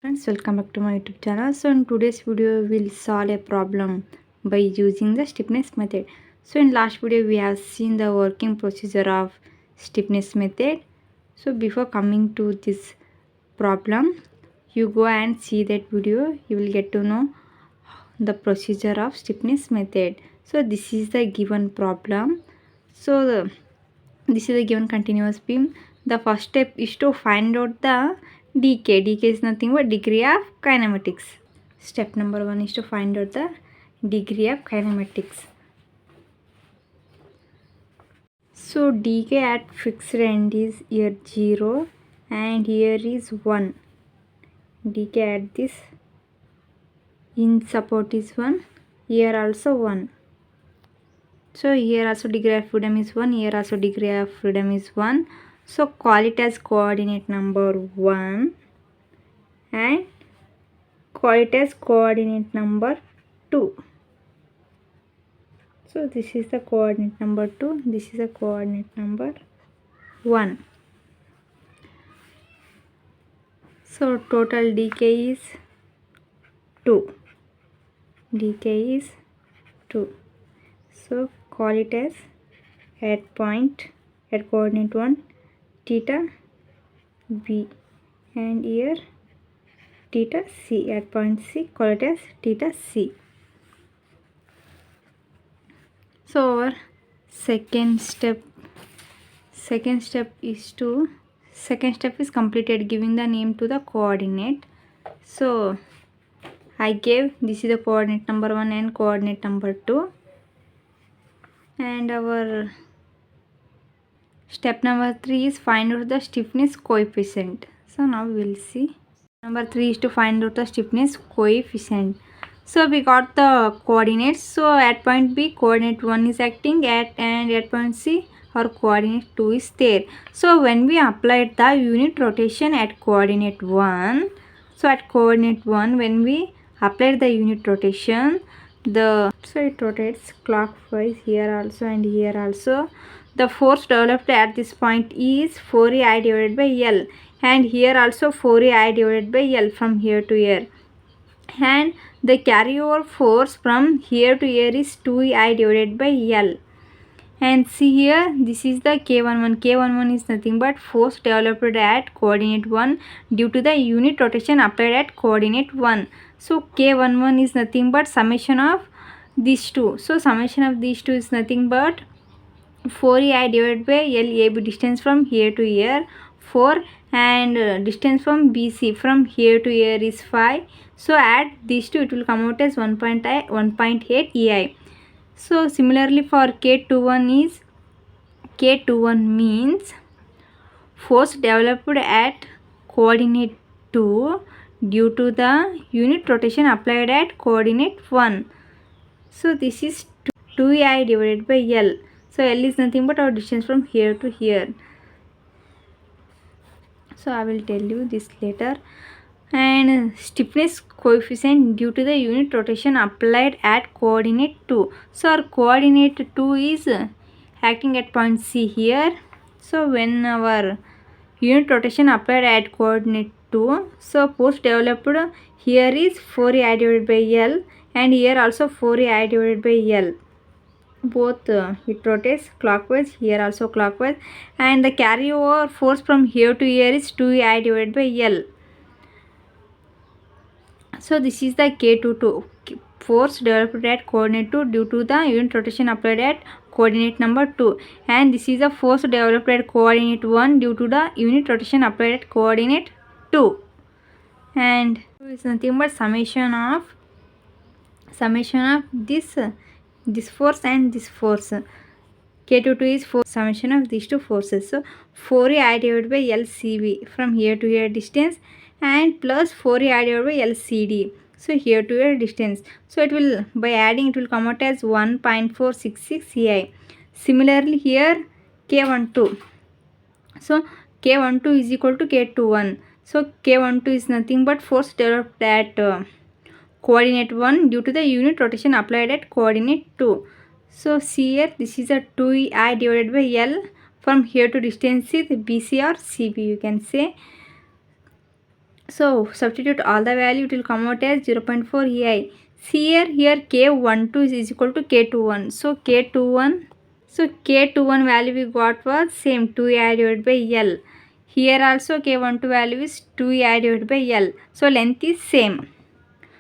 Friends, welcome back to my YouTube channel. So in today's video we'll solve a problem by using the stiffness method. So in last video we have seen the working procedure of stiffness method. So before coming to this problem, you go and see that video. You will get to know the procedure of stiffness method. So this is the given problem. This is the given continuous beam. The first step is to find out the decay. Decay is nothing but degree of kinematics. Step number 1 is to find out the degree of kinematics. So decay at fixed end is here 0 and here is 1. Decay at this in support is 1. Here also 1. So here also degree of freedom is 1. Here also degree of freedom is 1. So call it as coordinate number 1 and call it as coordinate number 2. So this is the coordinate number 2. This is the coordinate number 1. So total decay is 2. Decay is 2. So call it as at coordinate 1 theta b and here theta c. At point C, call it as theta c. So our second step is completed, giving the name to the coordinate. So I gave this is the coordinate number 1 and coordinate number 2, and our step number 3 is find out the stiffness coefficient. So now we will see. Number 3 is to find out the stiffness coefficient. So we got the coordinates. So at point B, coordinate 1 is acting and at point C, our coordinate 2 is there. So when we applied the unit rotation at coordinate 1, when we applied the unit rotation, so it rotates clockwise here also and here also. The force developed at this point is 4EI divided by L, and here also 4EI divided by L from here to here, and the carryover force from here to here is 2EI divided by L. And see here, this is the K11. K11 is nothing but force developed at coordinate 1 due to the unit rotation applied at coordinate 1. So K11 is nothing but summation of these two. So summation of these two is nothing but 4EI divided by L. AB distance from here to here 4, and distance from BC from here to here is 5. So add these two, it will come out as 1.8 EI. So similarly for K21 means force developed at coordinate 2 due to the unit rotation applied at coordinate 1. So this is 2EI divided by L. So L is nothing but our distance from here to here. So I will tell you this later. And stiffness coefficient due to the unit rotation applied at coordinate 2. So our coordinate 2 is acting at point C here. So when our unit rotation applied at coordinate 2, so force developed here is 4EI divided by L, and here also 4EI divided by L. Both it rotates clockwise, here also clockwise, and the carryover force from here to here is 2EI divided by L. So this is the K22, force developed at coordinate 2 due to the unit rotation applied at coordinate number 2, and this is the force developed at coordinate 1 due to the unit rotation applied at coordinate 2, and is nothing but summation of this force and this force. K22 is summation of these two forces. So 4EI divided by LCV from here to here distance, and plus 4EI divided by LCD. So here to here distance. So it will, by adding, it will come out as 1.466 EI. Similarly here K12. So K12 is equal to K21. So K12 is nothing but force developed at coordinate 1 due to the unit rotation applied at coordinate 2. So see here, this is a 2EI divided by L. From here to distance is BC or CB, you can say. So substitute all the value, it will come out as 0.4 EI. See here K12 is equal to K21. So K21 value we got was same 2EI divided by L. Here also K12 value is 2EI divided by L. So length is same.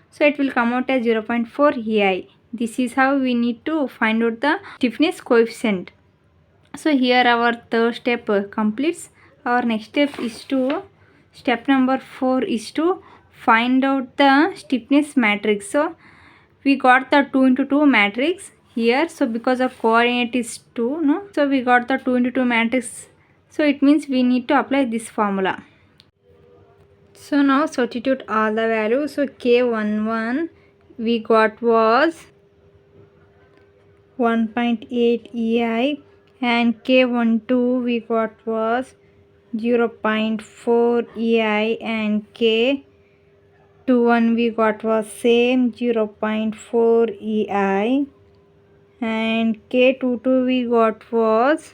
So it will come out as 0.4 EI. This is how we need to find out the stiffness coefficient. So here our third step completes. Our next step number 4 is to find out the stiffness matrix. So we got the 2 into 2 matrix here. So because of coordinate is 2, no? So we got the 2 into 2 matrix. So it means we need to apply this formula. So now substitute all the values. So K11 we got was 1.8 EI and K12 we got was 0.4 EI and K21 we got was same 0.4 EI and K22 we got was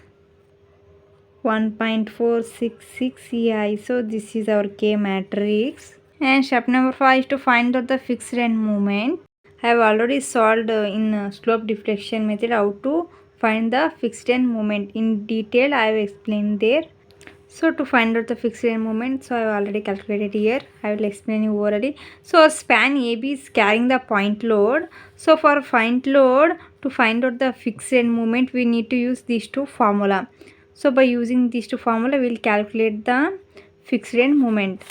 1.466 EI. So this is our K matrix. And step number 5 is to find out the fixed end moment. I have already solved in slope deflection method how to find the fixed end moment. In detail I have explained there. So to find out the fixed end moment, so I have already calculated here. I will explain you orally. So span AB is carrying the point load. So for point load, to find out the fixed end moment, we need to use these two formula. So by using these two formula, we will calculate the fixed end moment.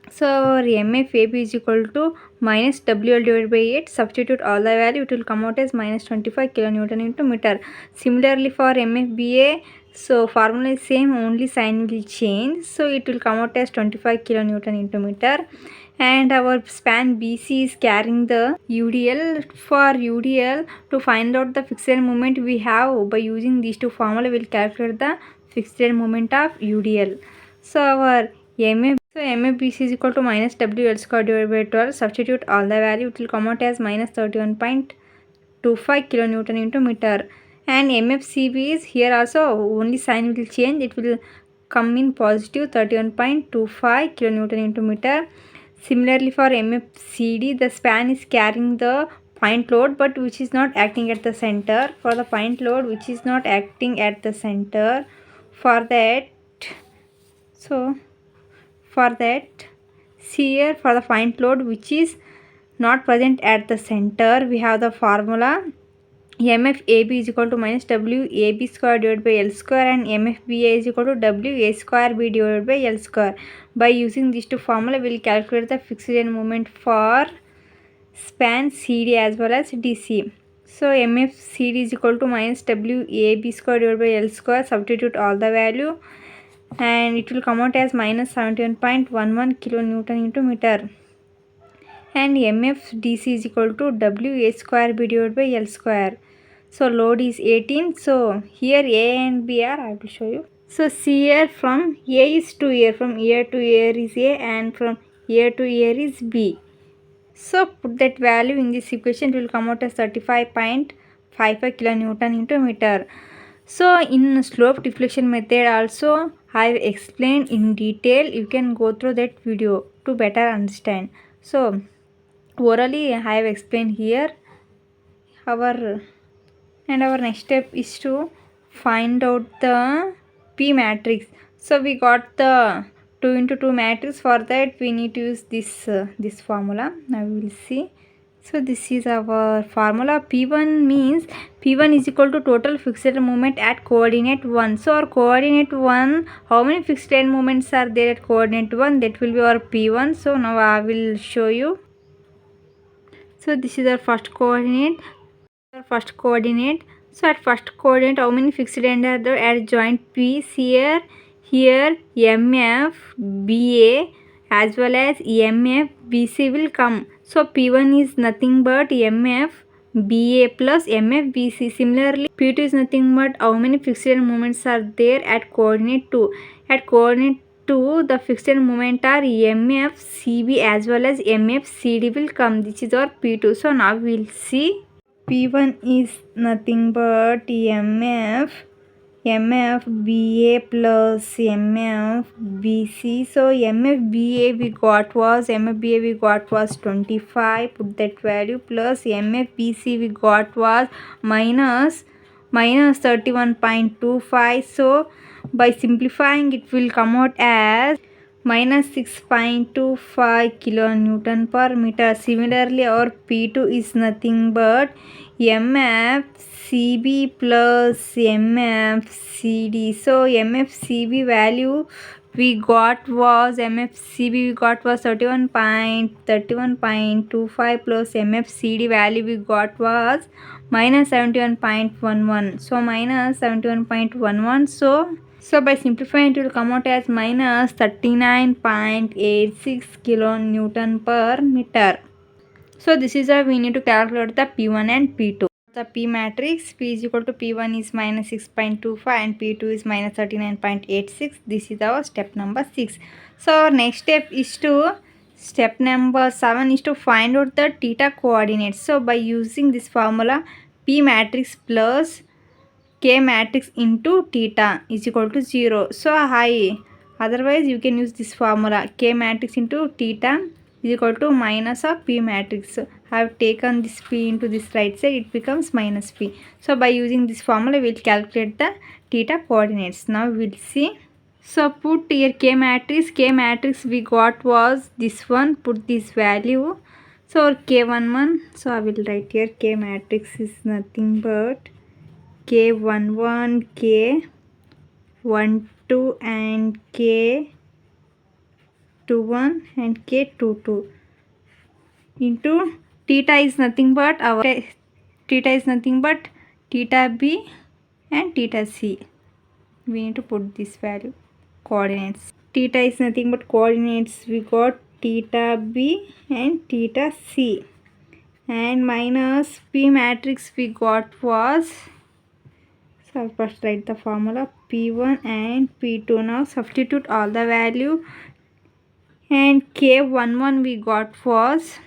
So our MFAB is equal to minus WL divided by 8. Substitute all the value, it will come out as minus 25 kilonewton into meter. Similarly for MFBA, so formula is same, only sign will change. So it will come out as 25 kilonewton into meter. And our span BC is carrying the UDL. For UDL, to find out the fixed moment, we have, by using these two formula, we will calculate the fixed moment of UDL. So our MFBC is equal to minus WL square divided by 12. Substitute all the value, it will come out as minus 31.25 kilonewton into meter. And MFCB is here also, only sign will change, it will come in positive 31.25 kilonewton into meter. Similarly for MFCD, the span is carrying the point load but which is not acting at the center. For the point load which is not acting at the center, for that here for the point load which is not present at the center, we have the formula MFAB is equal to minus WAB square divided by L square and MFBA is equal to WA square B divided by L square. By using these two formula, we will calculate the fixed end moment for span CD as well as DC. So MFCD is equal to minus WAB square divided by L square. Substitute all the value and it will come out as minus 71.11 kilonewton into meter. And MFDC is equal to WA square B divided by L square. So load is 18. So here A and B are, I will show you. So see here, from A is to here, from here to here is A and from here to here is B. So put that value in this equation, it will come out as 35.55 kilonewton into meter. So in slope deflection method also I have explained in detail. You can go through that video to better understand. So orally I have explained here. Our next step is to find out the P matrix. So we got the 2 into 2 matrix. For that we need to use this formula. Now we will see. So this is our formula. P1 means P1 is equal to total fixed moment at coordinate 1. So our coordinate 1, how many fixed moments are there at coordinate 1? That will be our P1. So now I will show you. So this is our first coordinate. So at first coordinate, how many fixed end are there at joint P? Here MF BA as well as MF BC will come. So P1 is nothing but MF BA plus MF BC. Similarly, P2 is nothing but how many fixed moments are there at coordinate 2. At coordinate 2, the fixed moment are MF CB as well as MF CD will come. This is our P2. So now we will see. P1 is nothing but MF MFBA plus MFBC. So MFBA we got was 25, put that value, plus MFBC we got was minus 31.25. So by simplifying it will come out as minus 6.25 kilonewton per meter. Similarly, our P2 is nothing but MFCB plus MFCD. So MFCB value we got was 31.25 plus MFCD value we got was minus 71.11. So minus 71.11. So by simplifying it will come out as minus 39.86 kilonewton per meter. So this is how we need to calculate the P1 and P2. The P matrix, P is equal to P1 is minus 6.25 and P2 is minus 39.86. This is our step number 6. So our next step number 7 is to find out the theta coordinates. So by using this formula, P matrix plus K matrix into theta is equal to 0. So otherwise you can use this formula, K matrix into theta is equal to minus of P matrix. So I have taken this P into this right side, it becomes minus P. So by using this formula we will calculate the theta coordinates. Now we will see. So put here K matrix we got was this one, put this value. So K11, so I will write here K matrix is nothing but K11, K12 and K21 and K22 into theta is nothing but theta B and theta C. We need to put this value coordinates. Theta is nothing but coordinates. We got theta B and theta C, and minus P matrix we got was, so I'll first write the formula P1 and P2. Now substitute all the value, and K11 we got was,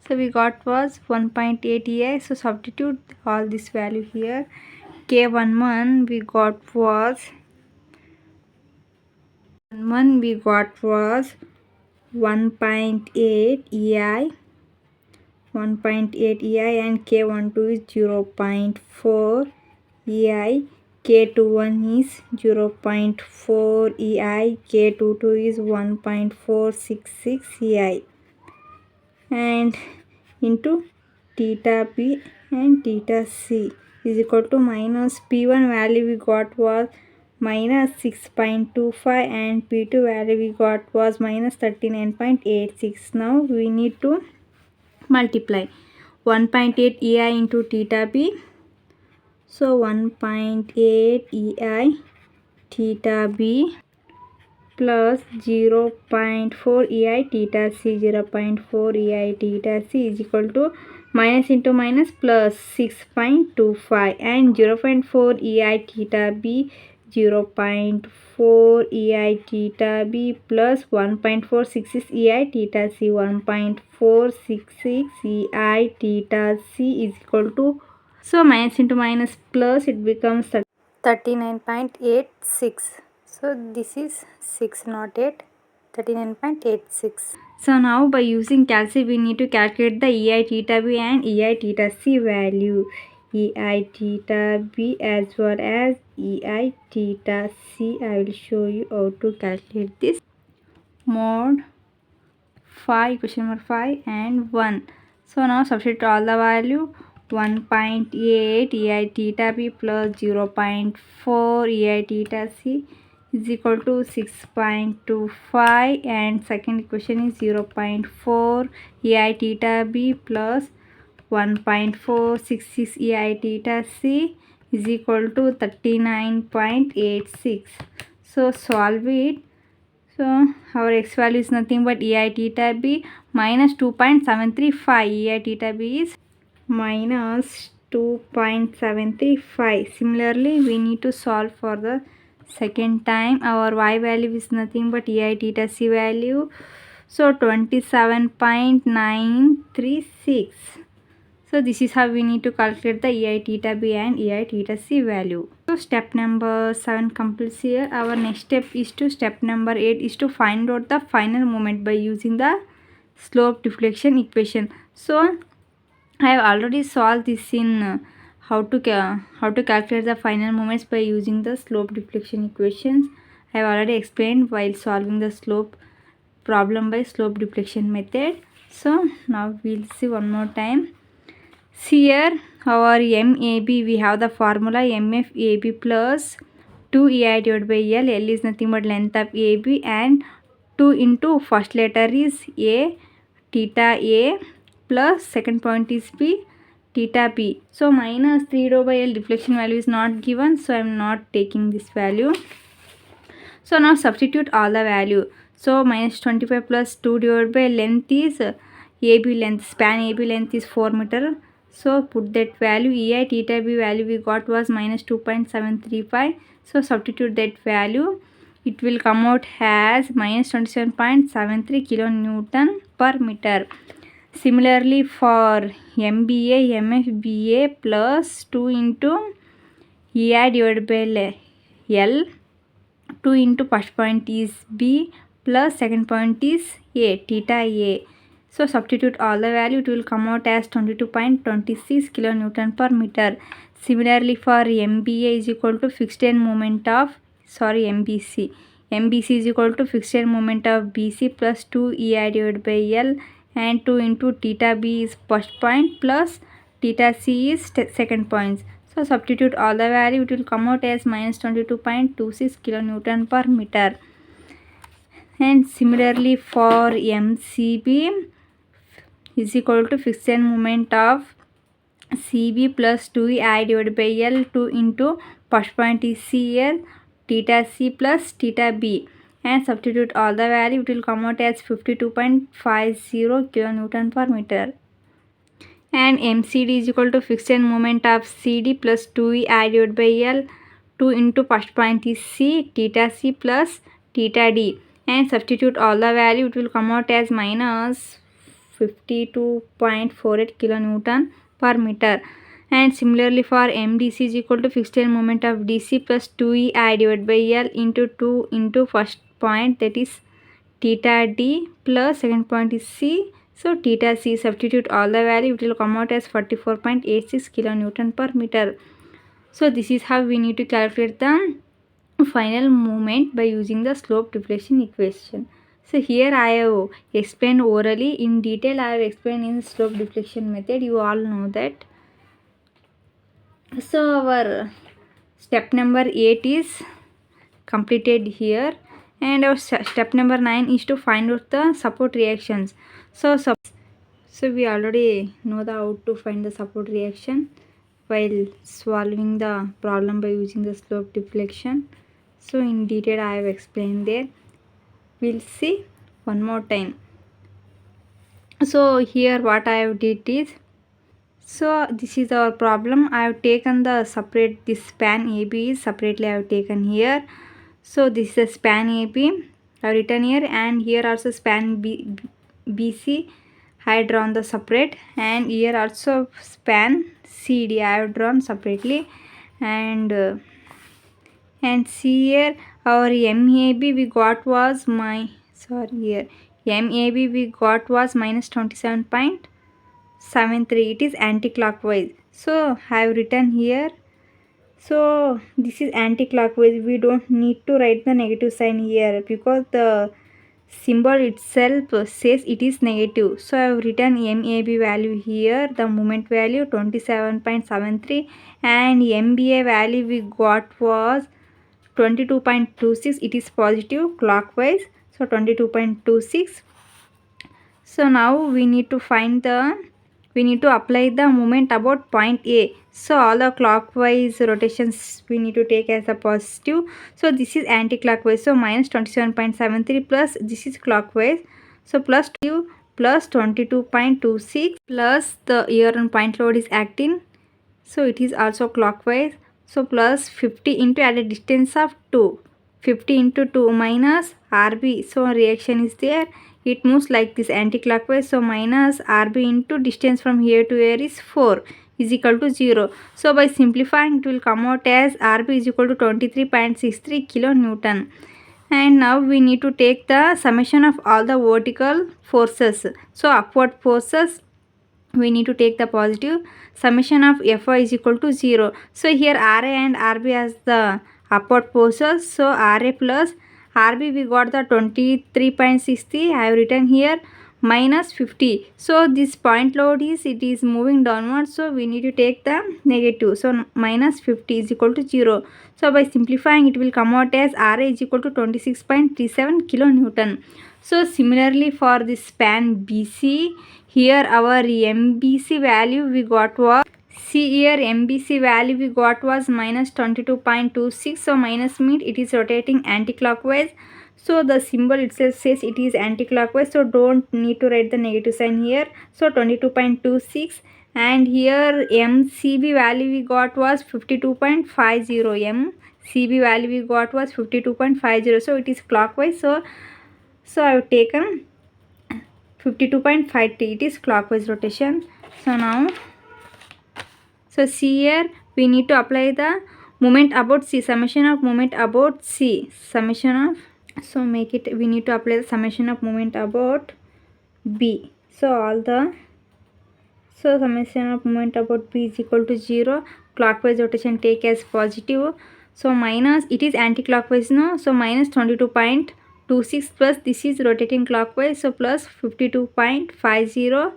so we got was 1.8 EI. So substitute all this value here. K11 we got was 1.8 EI, 1.8 EI, and K12 is 0.4 EI, K21 is 0.4 EI, K22 is 1.466 EI, and into theta B and theta C is equal to minus P1 value we got was minus 6.25 and P2 value we got was minus 39.86. Now we need to multiply 1.8 EI into theta B. So 1.8 EI theta B plus 0.4 EI theta C, 0.4 EI theta C is equal to minus into minus plus 6.25 and 0.4 EI theta B, 0.4 EI theta B plus 1.466 EI theta C, 1.466 EI theta C is equal to, so minus into minus plus it becomes 39.86. So this is 6 not 8, 39.86. So now by using calculus we need to calculate the EI theta B and EI theta C value. EI theta B as well as EI theta C. I will show you how to calculate this. Mod 5, question number 5 and 1. So now substitute all the value. 1.8 EI theta B plus 0.4 EI theta C is equal to 6.25, and second equation is 0.4 EI theta B plus 1.466 EI theta C is equal to 39.86. So solve it. So our x value is nothing but EI theta B minus 2.735. EI theta B is minus 2.735. Similarly, we need to solve for the second time. Our y value is nothing but EI theta C value. So 27.936. So this is how we need to calculate the EI theta B and EI theta C value. So step number 7 completes here. Our next step is to step number 8 is to find out the final moment by using the slope deflection equation. So I have already solved this in how to calculate the final moments by using the slope deflection equations. I have already explained while solving the slope problem by slope deflection method. So now we'll see one more time. See here our MAB, we have the formula MFAB plus 2EI divided by L. L is nothing but length of AB, and 2 into first letter is A, theta A, plus second point is B, theta B. So minus 3 rho by L deflection value is not given, so I am not taking this value. So now substitute all the value. So minus 25 plus 2 divided by length is AB length, span AB length is 4 meter. So put that value. EI theta B value we got was minus 2.735. So substitute that value. It will come out as minus 27.73 kilonewton per meter. Similarly for MBA, MFBA plus 2 into EI divided by L. 2 into first point is B plus second point is A, theta A. So substitute all the value, it will come out as 22.26 kilonewton per meter. Similarly for MBA is equal to fixed end moment of MBC. MBC is equal to fixed end moment of BC plus 2 EI divided by L, and 2 into theta B is first point plus theta C is second point. So substitute all the value, it will come out as minus 22.26 kilonewton per meter. And similarly for MCB is equal to fixed end moment of CB plus 2I divided by L. 2 into first point is CL, theta C plus theta B, and substitute all the value, it will come out as 52.50 kilonewton per meter. And MCD is equal to fixed end moment of CD plus 2I divided by L. 2 into first point is C, theta C plus theta D, and substitute all the value, it will come out as minus 52.48 kilonewton per meter. And similarly for MDC is equal to fixed end moment of DC plus 2EI divided by L into 2 into first point, that is theta D, plus second point is C, so theta C. Substitute all the value, it will come out as 44.86 kilonewton per meter. So this is how we need to calculate the final moment by using the slope deflection equation. So here I have explained orally. In detail I have explained in slope deflection method, you all know that. So our step number 8 is completed here, and our step number 9 is to find out the support reactions. So we already know how to find the support reaction while solving the problem by using the slope deflection. So in detail I have explained there. We'll see one more time. So here what I have did is, so this is our problem. I have taken the separate, this span AB is separately I have taken here. So this is a span AB I have written here, and here also span BC I have drawn the separate, and here also span CD I have drawn separately. And see here our MAB we got was MAB we got was minus 27.73. It is anti-clockwise, so I have written here. So this is anti-clockwise, we don't need to write the negative sign here because the symbol itself says it is negative. So I have written MAB value here, the moment value 27.73, and MBA value we got was 22.26. it is positive clockwise, so 22.26. so now we need to apply the moment about point A. So all the clockwise rotations we need to take as a positive. So this is anti-clockwise, so minus 27.73 plus this is clockwise, so plus 2 plus 22.26 plus the here on point load is acting, so it is also clockwise. So plus 50 into at a distance of 2, 50 into 2 minus RB, so reaction is there, it moves like this anti-clockwise, so minus RB into distance from here to here is 4, is equal to 0. So by simplifying, it will come out as RB is equal to 23.63 kilonewton. And now we need to take the summation of all the vertical forces. So upward forces, we need to take the positive. Summation of Fy is equal to 0. So here Ra and Rb as the upward forces. So Ra plus Rb, we got the 23.60. I have written here minus 50. So this point load is, it is moving downwards, so we need to take the negative. So minus 50 is equal to 0. So by simplifying, it will come out as Ra is equal to 26.37 kilonewton. So similarly for this span BC, here our MBC value we got was, see here MBC value we got was minus 22.26. So minus means it is rotating anti-clockwise. So the symbol itself says it is anti-clockwise, so don't need to write the negative sign here. So 22.26. And here MCB value we got was 52.50. MCB value we got was 52.50. So it is clockwise. So I have taken 52.50. It is clockwise rotation. So now, so see here, we need to apply the moment about C, summation of moment about C, summation of, so make it, we need to apply the summation of moment about B. So all the, so summation of moment about B is equal to 0. Clockwise rotation take as positive. So minus, it is anti-clockwise now. So minus 22.26 plus this is rotating clockwise. So plus 52.50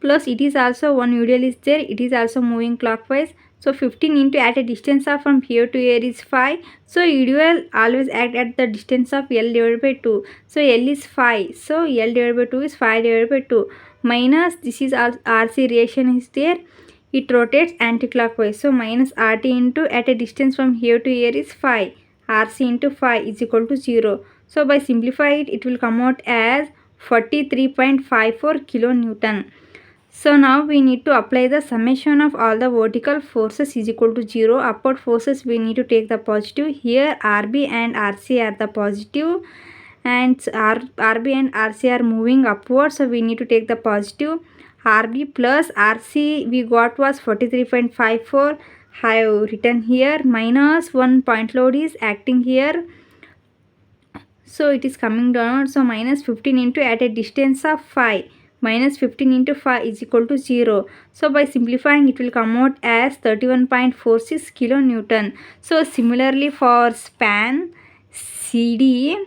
plus it is also one UDL is there. It is also moving clockwise. So 15 into at a distance of from here to here is 5. So UDL always act at the distance of L divided by 2. So L is 5. So L divided by 2 is 5 divided by 2. Minus this is RC reaction is there. It rotates anti-clockwise. So minus RT into at a distance from here to here is 5. RC into 5 is equal to 0. So by simplifying it, it will come out as 43.54 kilonewton. So now we need to apply the summation of all the vertical forces is equal to 0. Upward forces we need to take the positive. Here RB and RC are the positive, and RB and RC are moving upward, so we need to take the positive. RB plus RC we got was 43.54. I have written here minus 1 point load is acting here. So it is coming down. So minus 15 into at a distance of 5. Minus 15 into 5 is equal to 0. So by simplifying, it will come out as 31.46 kilonewton. So similarly for span CD,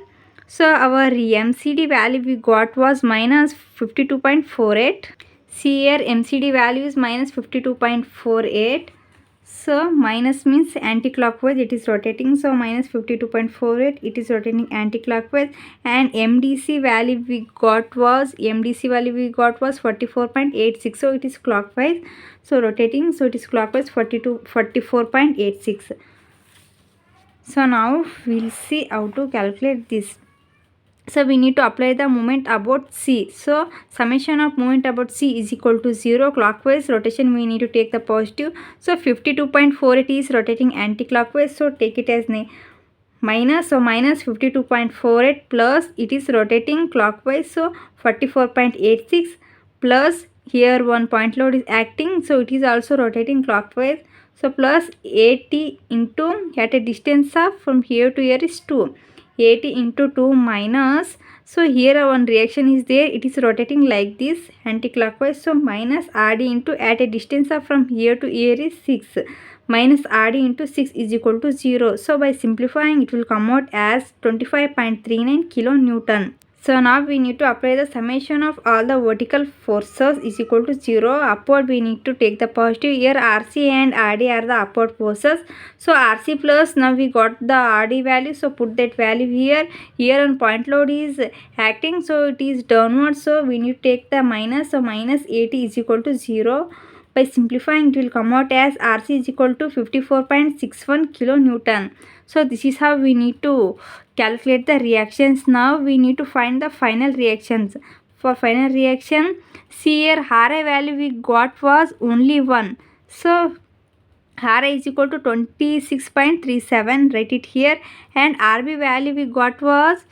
so our MCD value we got was minus 52.48. See here MCD value is minus 52.48. So minus means anti-clockwise, it is rotating. So minus 52.48, it is rotating anti-clockwise. And MDC value we got was 44.86. So it is clockwise. So rotating. So it is clockwise 44.86. So now we'll see how to calculate this. So we need to apply the moment about C. So summation of moment about C is equal to 0. Clockwise rotation we need to take the positive. So 52.48 is rotating anti-clockwise. So take it as minus. So minus 52.48 plus it is rotating clockwise. So 44.86 plus here one point load is acting. So it is also rotating clockwise. So plus 80 into at a distance of from here to here is 2. 80 into 2 minus, so here one reaction is there, it is rotating like this anti-clockwise. So minus RD into at a distance of from here to here is 6. Minus RD into 6 is equal to 0. So by simplifying, it will come out as 25.39 kilonewton. So now we need to apply the summation of all the vertical forces is equal to 0. Upward we need to take the positive. Here RC and RD are the upward forces. So RC plus, now we got the RD value. So put that value here. Here on point load is acting. So it is downward. So we need to take the minus. So minus 80 is equal to 0. By simplifying, it will come out as RC is equal to 54.61 kilonewton. So this is how we need to calculate the reactions. Now we need to find the final reactions. For final reaction, see here Ra value we got was only 1. So Ra is equal to 26.37. Write it here. And Rb value we got was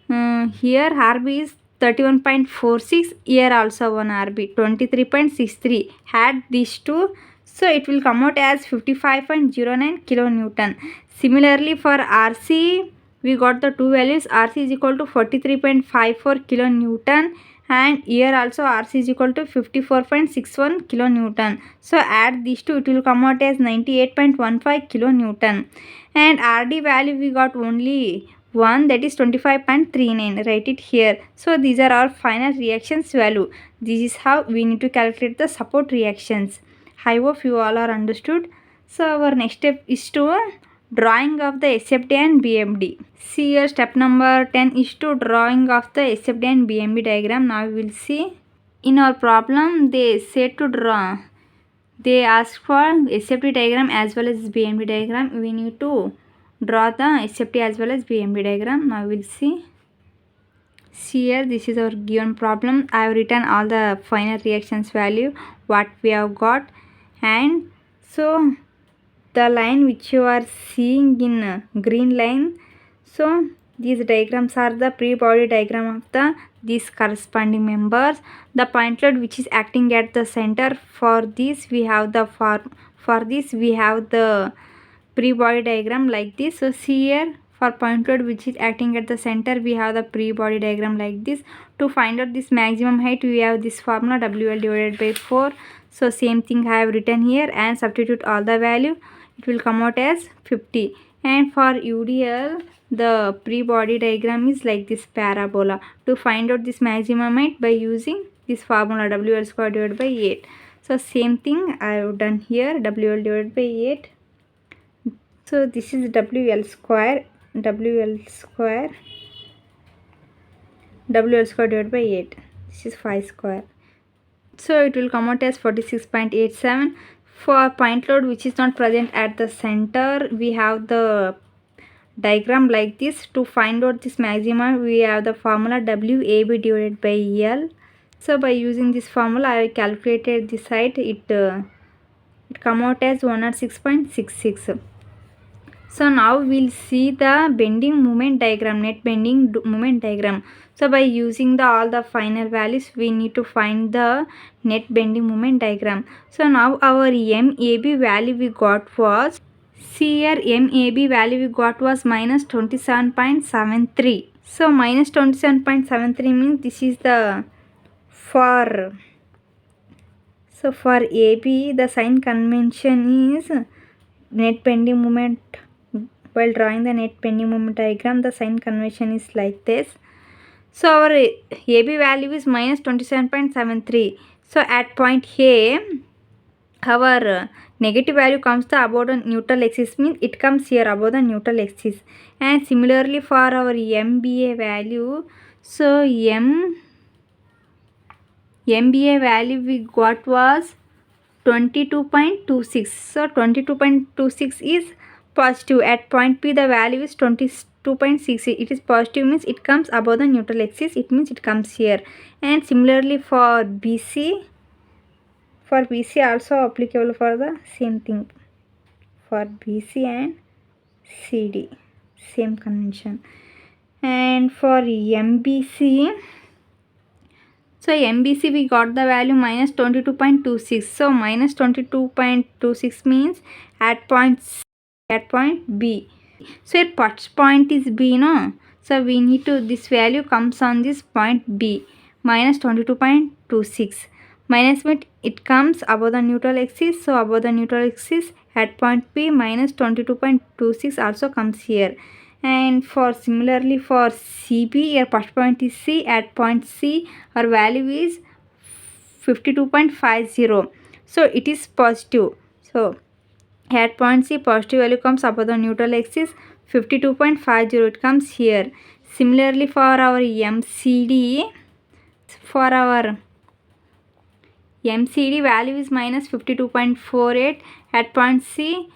here Rb is 31.46. Here also one RB 23.63. Add these two. So it will come out as 55.09 kilonewton. Similarly for RC, we got the two values. RC is equal to 43.54 kilonewton, and here also RC is equal to 54.61 kilonewton. So add these two, it will come out as 98.15 kilonewton. And RD value we got only one, that is 25.39. Write it here. So these are our final reactions value. This is how we need to calculate the support reactions. I hope you all are understood. So our next step is to drawing of the SFD and BMD. See here, step number 10 is to drawing of the SFD and BMD diagram. Now we will see. In our problem, they said to draw. They ask for SFD diagram as well as BMD diagram. We need to draw the SFD as well as BMD diagram. Now we will see. See here, this is our given problem. I have written all the final reactions value what we have got, and so the line which you are seeing in green line, so these diagrams are the pre-body diagram of the these corresponding members. The point load which is acting at the center, for this we have the for this we have the pre-body diagram like this. So see here, for point load which is acting at the center, we have the pre-body diagram like this. To find out this maximum height, we have this formula WL divided by 4. So same thing I have written here, and substitute all the value, it will come out as 50. And for UDL, the pre-body diagram is like this parabola. To find out this maximum height by using this formula WL square divided by 8. So same thing I have done here, WL divided by 8. So this is WL square divided by 8. This is 5 square. So it will come out as 46.87. For point load which is not present at the center, we have the diagram like this. To find out this maximum, we have the formula WAB divided by L. So by using this formula, I calculated this height. It come out as 106.66. So now we'll see the bending moment diagram, net bending moment diagram. So by using the all the final values, we need to find the net bending moment diagram. So now our MAB value we got was, see here, MAB value we got was minus 27.73. So minus 27.73 means this is the for. So for AB, the sign convention is net bending moment. While drawing the net bending moment diagram, the sign convention is like this. So our AB value is minus 27.73. So at point A, our negative value comes to above the neutral axis, means it comes here above the neutral axis. And similarly for our MBA value, so MBA value we got was 22.26. So 22.26 is positive. At point P, the value is 22.6. It is positive, means it comes above the neutral axis. It means it comes here. And similarly for BC also applicable for the same thing. For BC and CD, same convention. And for MBC, so MBC we got the value minus 22.26. So minus 22.26 means at point B. So your first point is B, no? So we need to, this value comes on this point B, minus 22.26. Minus means it comes above the neutral axis. So above the neutral axis at point P, minus 22.26 also comes here. And for similarly for CB, your first point is C. At point C, our value is 52.50. So it is positive. So at point C, positive value comes above the neutral axis, 52.50, it comes here. Similarly for our MCD, value is minus 52.48. At point C,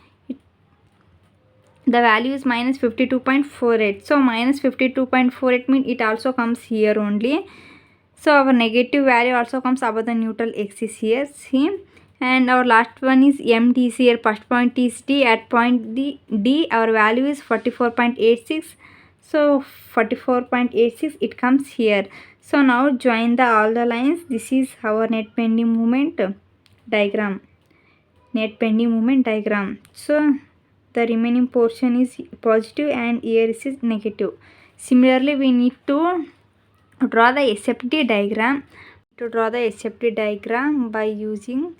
the value is minus 52.48. So minus 52.48 means it also comes here only. So our negative value also comes above the neutral axis here. See. And our last one is MDC. Here first point is D. At point D, our value is 44.86. So 44.86, it comes here. So now join all the lines. This is our net bending moment diagram. net bending moment diagram. So the remaining portion is positive and here is negative. Similarly, we need to draw the SFT diagram. To draw the SFT diagram by using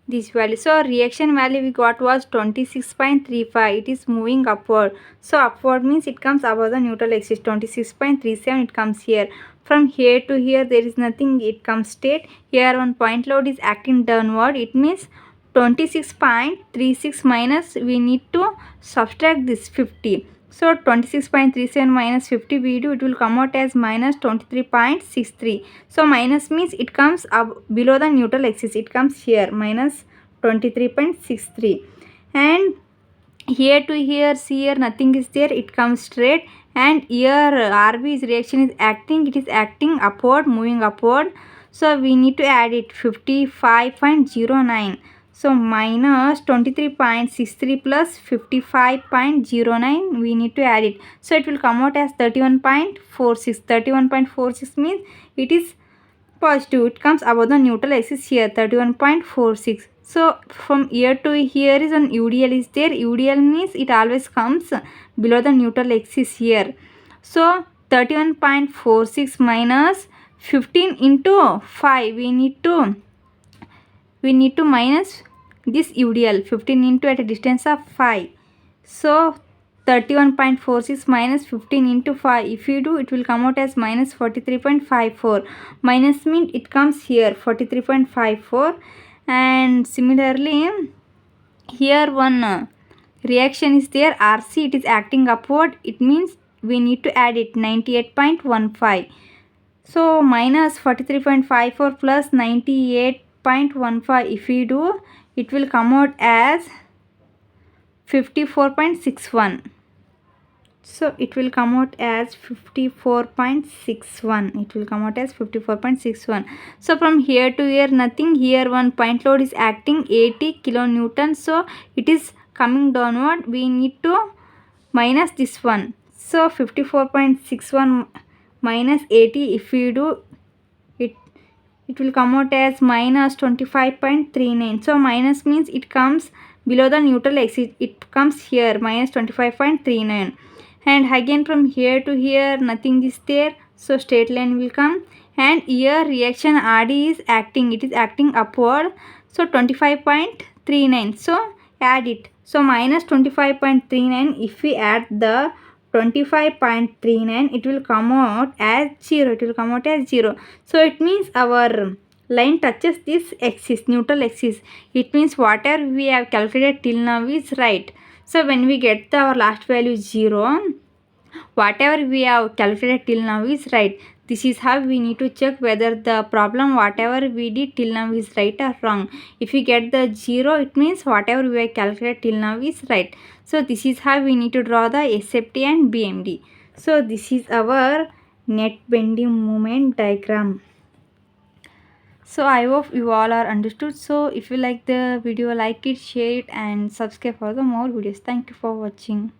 this value. So reaction value we got was 26.35. It is moving upward. So upward means it comes above the neutral axis. 26.37 it comes here. From here to here there is nothing, it comes straight. Here one point load is acting downward. It means 26.36 minus, we need to subtract this 50. So 26.37 minus 50 we do, it will come out as minus 23.63. So minus means it comes up below the neutral axis. It comes here minus 23.63. And here to here, see here nothing is there. It comes straight. And here RB's reaction is acting. It is acting upward, moving upward. So we need to add it 55.09. So minus 23.63 plus 55.09 we need to add it. So it will come out as 31.46. 31.46 means it is positive. It comes above the neutral axis here, 31.46. So from here to here is an UDL is there. UDL means it always comes below the neutral axis here. So 31.46 minus 15 into 5. We need to minus this UDL. 15 into at a distance of 5. So 31.46 minus 15 into 5. If you do, it will come out as minus 43.54. Minus means it comes here 43.54. And similarly here one reaction is there, RC, it is acting upward. It means we need to add it 98.15. So minus 43.54 plus 98.15, if we do, it will come out as 54.61. So it will come out as 54.61. It will come out as 54.61. So from here to here nothing. Here one point load is acting 80 kilonewton. So it is coming downward. We need to minus this one. So 54.61 minus 80, if we do it, it will come out as minus 25.39. So minus means it comes below the neutral axis. It comes here minus 25.39. And again from here to here nothing is there. So straight line will come. And here reaction RD is acting. It is acting upward. So 25.39. So add it. So minus 25.39. If we add the 25.39, it will come out as 0. It will come out as 0. So it means our line touches this axis, neutral axis. It means whatever we have calculated till now is right. So when we get our last value 0, whatever we have calculated till now is right. This is how we need to check whether the problem whatever we did till now is right or wrong. If we get the 0, it means whatever we have calculated till now is right. So this is how we need to draw the SFT and BMD. So this is our net bending moment diagram. So I hope you all are understood. So if you like the video, like it, share it and subscribe for the more videos. Thank you for watching.